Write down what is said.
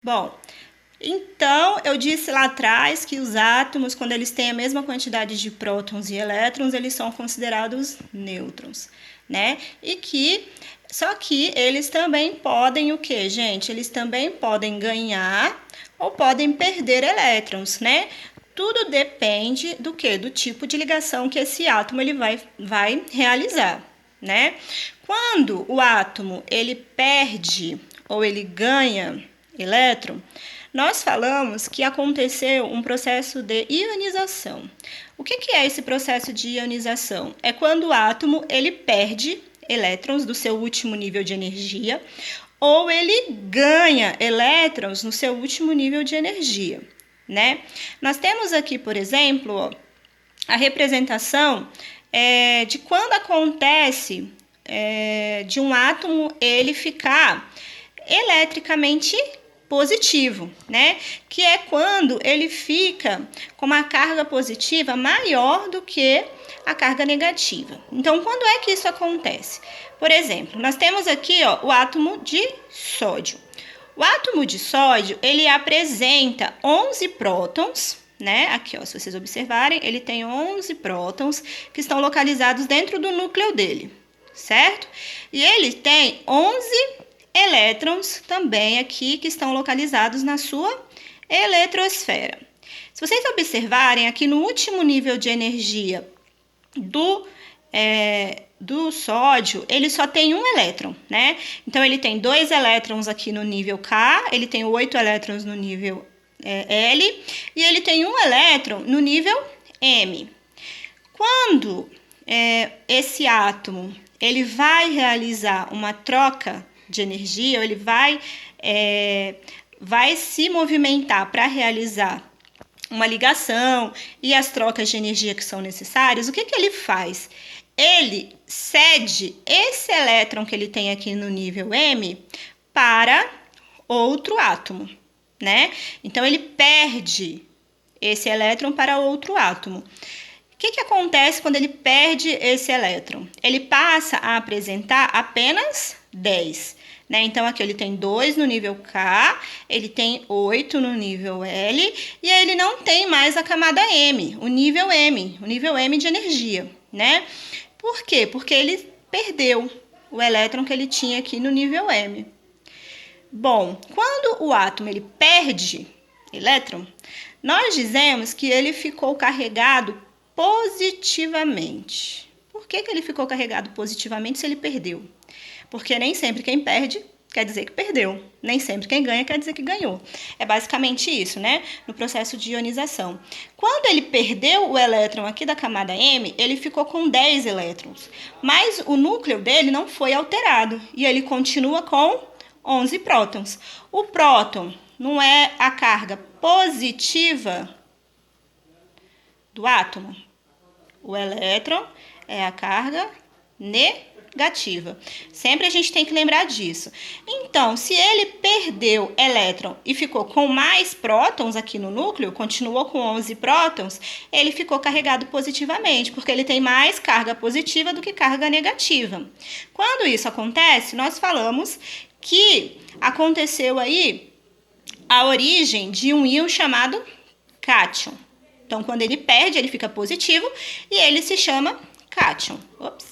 Bom, então eu disse lá atrás que os átomos, quando eles têm a mesma quantidade de prótons e elétrons, eles são considerados nêutrons, né? Só que eles também podem o quê, gente? Eles também podem ganhar ou podem perder elétrons, né? Tudo depende do quê? Do tipo de ligação que esse átomo ele vai realizar, né? Quando o átomo ele perde ou ele ganha elétron, nós falamos que aconteceu um processo de ionização. O que é esse processo de ionização? É quando o átomo ele perde elétrons do seu último nível de energia ou ele ganha elétrons no seu último nível de energia, né? Nós temos aqui, por exemplo, a representação de quando acontece de um átomo ele ficar eletricamente positivo, né? Que é quando ele fica com uma carga positiva maior do que a carga negativa. Então, quando é que isso acontece? Por exemplo, nós temos aqui o átomo de sódio. O átomo de sódio, ele apresenta 11 prótons, né? Aqui, se vocês observarem, ele tem 11 prótons que estão localizados dentro do núcleo dele, certo? E ele tem 11 elétrons também aqui que estão localizados na sua eletrosfera. Se vocês observarem aqui no último nível de energia do sódio, ele só tem um elétron, né? Então, ele tem 2 elétrons aqui no nível K, ele tem 8 elétrons no nível L e ele tem um elétron no nível M. Quando esse átomo ele vai realizar uma troca de energia, ou ele vai se movimentar para realizar uma ligação e as trocas de energia que são necessárias, o que ele faz? Ele cede esse elétron que ele tem aqui no nível M para outro átomo, né? Então, ele perde esse elétron para outro átomo. O que acontece quando ele perde esse elétron? Ele passa a apresentar apenas 10. Né? Então, aqui ele tem 2 no nível K, ele tem 8 no nível L, e aí ele não tem mais a camada M, o nível M de energia, né? Por quê? Porque ele perdeu o elétron que ele tinha aqui no nível M. Bom, quando o átomo ele perde elétron, nós dizemos que ele ficou carregado positivamente. Por que ele ficou carregado positivamente se ele perdeu? Porque nem sempre quem perde quer dizer que perdeu. Nem sempre quem ganha quer dizer que ganhou. É basicamente isso, né? No processo de ionização. Quando ele perdeu o elétron aqui da camada M, ele ficou com 10 elétrons. Mas o núcleo dele não foi alterado. E ele continua com 11 prótons. O próton não é a carga positiva do átomo. O elétron é a carga negativa. Sempre a gente tem que lembrar disso. Então, se ele perdeu elétron e ficou com mais prótons aqui no núcleo, continuou com 11 prótons, ele ficou carregado positivamente, porque ele tem mais carga positiva do que carga negativa. Quando isso acontece, nós falamos que aconteceu aí a origem de um íon chamado cátion. Então, quando ele perde, ele fica positivo e ele se chama cátion. Ops.